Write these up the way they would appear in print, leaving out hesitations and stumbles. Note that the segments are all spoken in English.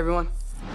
everyone.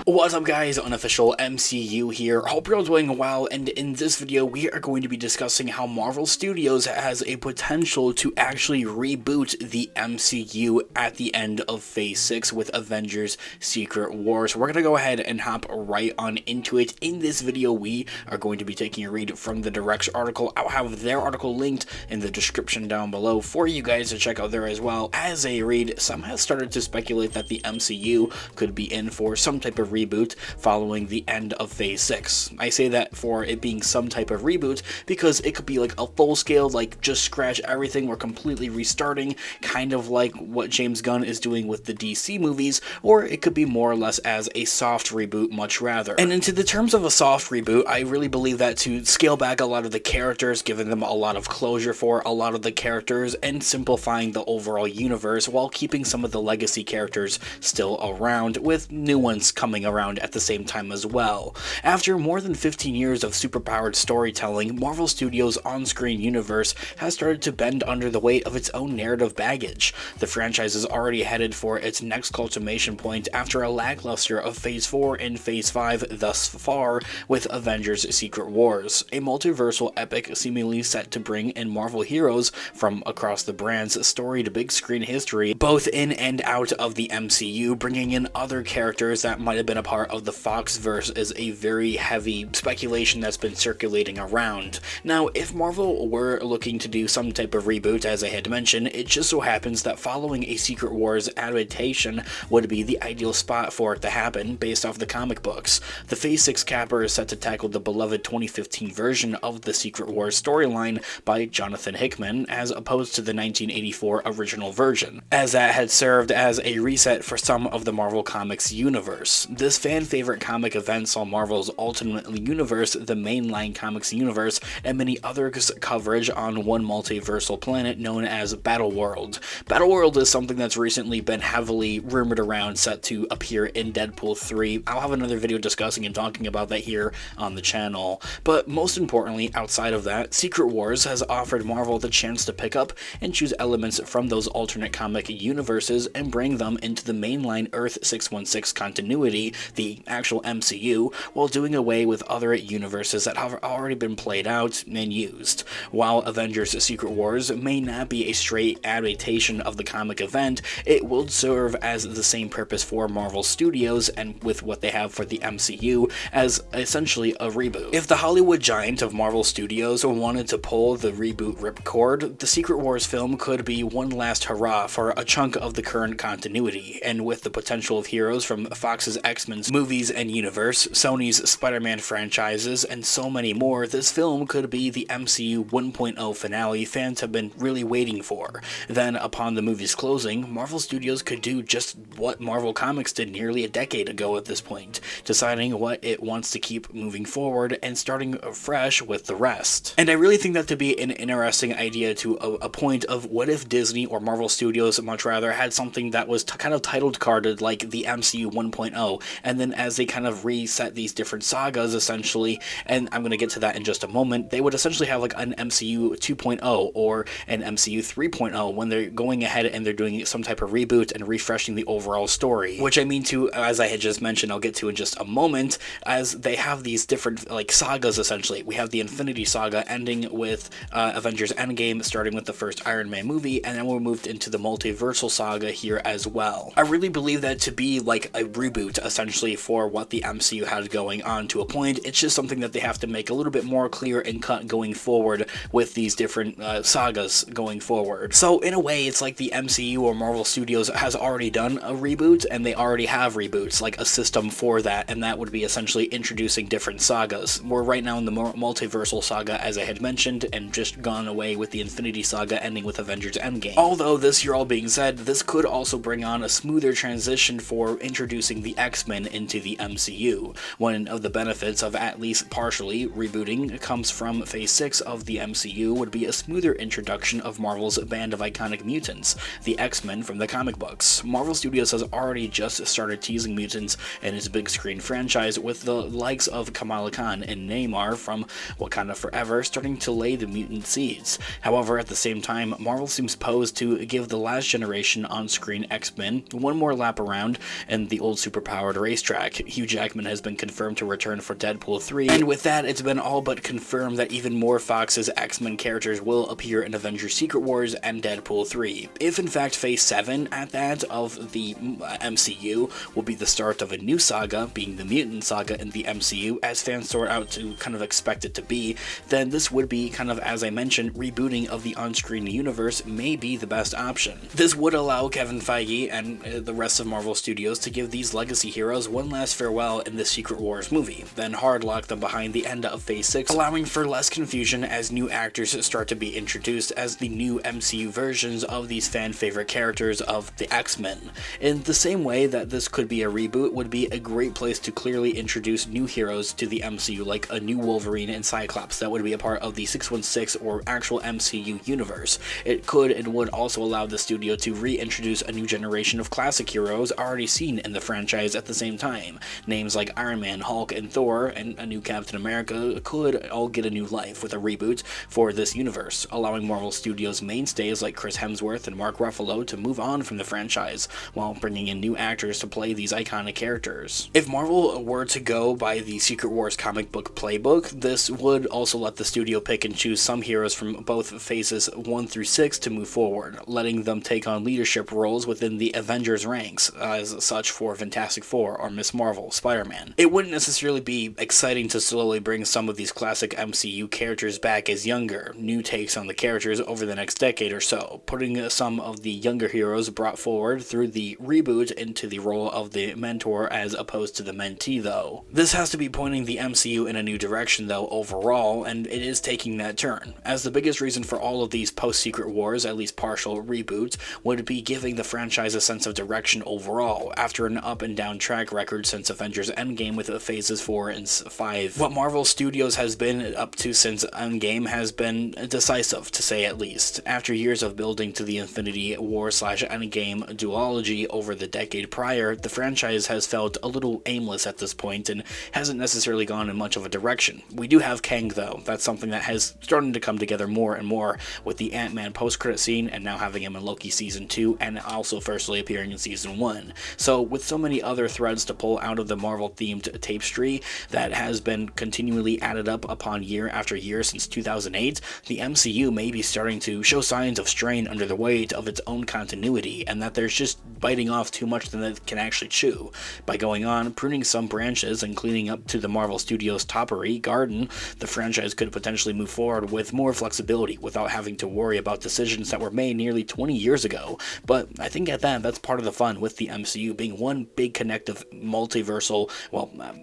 What's up guys, Unofficial MCU here, hope you're all doing well, and in this video we are going to be discussing how Marvel Studios has a potential to actually reboot the MCU at the end of Phase 6 with Avengers Secret Wars. We're going to go ahead and hop right on into it. In this video we are going to be taking a read from the Direct's article. I'll have their article linked in the description down below for you guys to check out there as well. As a read, some have started to speculate that the MCU could be in for some type of reboot following the end of Phase 6. I say that for it being some type of reboot because it could be like a full-scale, like just scratch everything, we're completely restarting, kind of like what James Gunn is doing with the DC movies, or it could be more or less as a soft reboot much rather. And into the terms of a soft reboot, I really believe that to scale back a lot of the characters, giving them a lot of closure for a lot of the characters, and simplifying the overall universe while keeping some of the legacy characters still around, with new ones coming around at the same time as well. After more than 15 years of superpowered storytelling, Marvel Studios' on-screen universe has started to bend under the weight of its own narrative baggage. The franchise is already headed for its next culmination point after a lackluster of Phase 4 and Phase 5 thus far with Avengers Secret Wars, a multiversal epic seemingly set to bring in Marvel heroes from across the brand's storied big screen history, both in and out of the MCU, bringing in other characters that might have been a part of the Foxverse is a very heavy speculation that's been circulating around. Now, if Marvel were looking to do some type of reboot, as I had mentioned, it just so happens that following a Secret Wars adaptation would be the ideal spot for it to happen based off the comic books. The Phase 6 capper is set to tackle the beloved 2015 version of the Secret Wars storyline by Jonathan Hickman, as opposed to the 1984 original version, as that had served as a reset for some of the Marvel Comics universe. This fan-favorite comic event saw Marvel's Ultimate Universe, the mainline comics universe, and many others coverage on one multiversal planet known as Battleworld. Battleworld is something that's recently been heavily rumored around, set to appear in Deadpool 3. I'll have another video discussing and talking about that here on the channel. But most importantly, outside of that, Secret Wars has offered Marvel the chance to pick up and choose elements from those alternate comic universes and bring them into the mainline Earth 616 continuity, the actual MCU, while doing away with other universes that have already been played out and used. While Avengers Secret Wars may not be a straight adaptation of the comic event, it will serve as the same purpose for Marvel Studios and with what they have for the MCU as essentially a reboot. If the Hollywood giant of Marvel Studios wanted to pull the reboot ripcord, the Secret Wars film could be one last hurrah for a chunk of the current continuity, and with the potential of heroes from Fox's X-Men's movies and universe, Sony's Spider-Man franchises, and so many more, this film could be the MCU 1.0 finale fans have been really waiting for. Then, upon the movie's closing, Marvel Studios could do just what Marvel Comics did nearly a decade ago at this point, deciding what it wants to keep moving forward and starting fresh with the rest. And I really think that to be an interesting idea to a point of what if Disney or Marvel Studios much rather had something that was kind of titled carded like the MCU 1.0, and then as they kind of reset these different sagas essentially, and I'm going to get to that in just a moment, they would essentially have like an MCU 2.0 or an MCU 3.0 when they're going ahead and they're doing some type of reboot and refreshing the overall story, which I mean to, as I had just mentioned, I'll get to in just a moment, as they have these different like sagas essentially. We have the Infinity Saga ending with Avengers Endgame, starting with the first Iron Man movie, and then we're moved into the multiversal saga here as well. I really believe that to be like a reboot essentially for what the MCU had going on to a point. It's just something that they have to make a little bit more clear and cut going forward with these different sagas going forward. So in a way, it's like the MCU or Marvel Studios has already done a reboot, and they already have reboots, like a system for that, and that would be essentially introducing different sagas. We're right now in the multiversal saga, as I had mentioned, and just gone away with the Infinity Saga ending with Avengers Endgame. Although this year all being said, this could also bring on a smoother transition for introducing the X-Men into the MCU. One of the benefits of at least partially rebooting comes from Phase 6 of the MCU would be a smoother introduction of Marvel's band of iconic mutants, the X-Men from the comic books. Marvel Studios has already just started teasing mutants in its big screen franchise with the likes of Kamala Khan and Namor from Wakanda Forever starting to lay the mutant seeds. However, at the same time, Marvel seems posed to give the last generation on-screen X-Men one more lap around in the old superpowered covered racetrack. Hugh Jackman has been confirmed to return for Deadpool 3, and with that, it's been all but confirmed that even more Fox's X-Men characters will appear in Avengers Secret Wars and Deadpool 3. If in fact Phase 7 at that of the MCU will be the start of a new saga, being the mutant saga in the MCU, as fans sort out to kind of expect it to be, then this would be kind of, as I mentioned, rebooting of the on-screen universe may be the best option. This would allow Kevin Feige and the rest of Marvel Studios to give these legacy heroes one last farewell in the Secret Wars movie, then hard lock them behind the end of Phase 6, allowing for less confusion as new actors start to be introduced as the new MCU versions of these fan-favorite characters of the X-Men. In the same way that this could be a reboot would be a great place to clearly introduce new heroes to the MCU, like a new Wolverine and Cyclops that would be a part of the 616 or actual MCU universe. It could and would also allow the studio to reintroduce a new generation of classic heroes already seen in the franchise at the same time. Names like Iron Man, Hulk, and Thor, and a new Captain America could all get a new life with a reboot for this universe, allowing Marvel Studios mainstays like Chris Hemsworth and Mark Ruffalo to move on from the franchise, while bringing in new actors to play these iconic characters. If Marvel were to go by the Secret Wars comic book playbook, this would also let the studio pick and choose some heroes from both phases 1 through 6 to move forward, letting them take on leadership roles within the Avengers ranks, as such for Fantastic Four or Ms. Marvel, Spider-Man. It wouldn't necessarily be exciting to slowly bring some of these classic MCU characters back as younger, new takes on the characters over the next decade or so, putting some of the younger heroes brought forward through the reboot into the role of the mentor as opposed to the mentee though. This has to be pointing the MCU in a new direction though overall, and it is taking that turn, as the biggest reason for all of these post-Secret Wars, at least partial reboots, would be giving the franchise a sense of direction overall, after an up and down track record since Avengers Endgame with phases 4 and 5. What Marvel Studios has been up to since Endgame has been decisive, to say at least. After years of building to the Infinity War/Endgame duology over the decade prior, the franchise has felt a little aimless at this point and hasn't necessarily gone in much of a direction. We do have Kang though. That's something that has started to come together more and more with the Ant-Man post-credit scene and now having him in Loki Season 2 and also firstly appearing in Season 1. So with so many other threads to pull out of the Marvel-themed tapestry that has been continually added up upon year after year since 2008, the MCU may be starting to show signs of strain under the weight of its own continuity, and that there's just biting off too much than it can actually chew. By going on, pruning some branches and cleaning up to the Marvel Studios toppery garden, the franchise could potentially move forward with more flexibility without having to worry about decisions that were made nearly 20 years ago. But I think at that's part of the fun with the MCU being one big connective multiversal,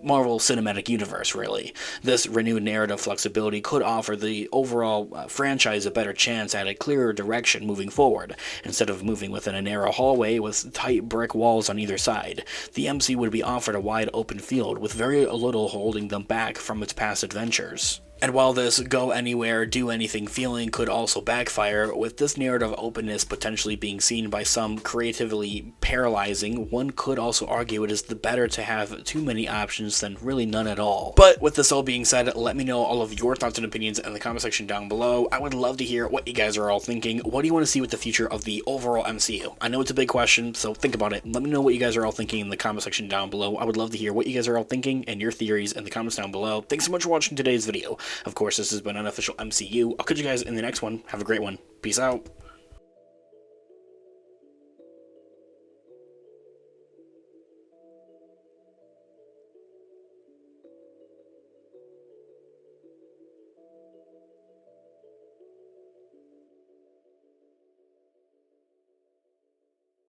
Marvel Cinematic Universe really. This renewed narrative flexibility could offer the overall franchise a better chance at a clearer direction moving forward, instead of moving within a narrow hallway with tight brick walls on either side. The MCU would be offered a wide open field with very little holding them back from its past adventures. And while this go anywhere, do anything feeling could also backfire, with this narrative openness potentially being seen by some creatively paralyzing, one could also argue it is the better to have too many options than really none at all. But with this all being said, let me know all of your thoughts and opinions in the comment section down below. I would love to hear what you guys are all thinking. What do you want to see with the future of the overall MCU? I know it's a big question, so think about it. Let me know what you guys are all thinking in the comment section down below. I would love to hear what you guys are all thinking and your theories in the comments down below. Thanks so much for watching today's video. Of course, this has been Unofficial MCU. I'll catch you guys in the next one. Have a great one. Peace out.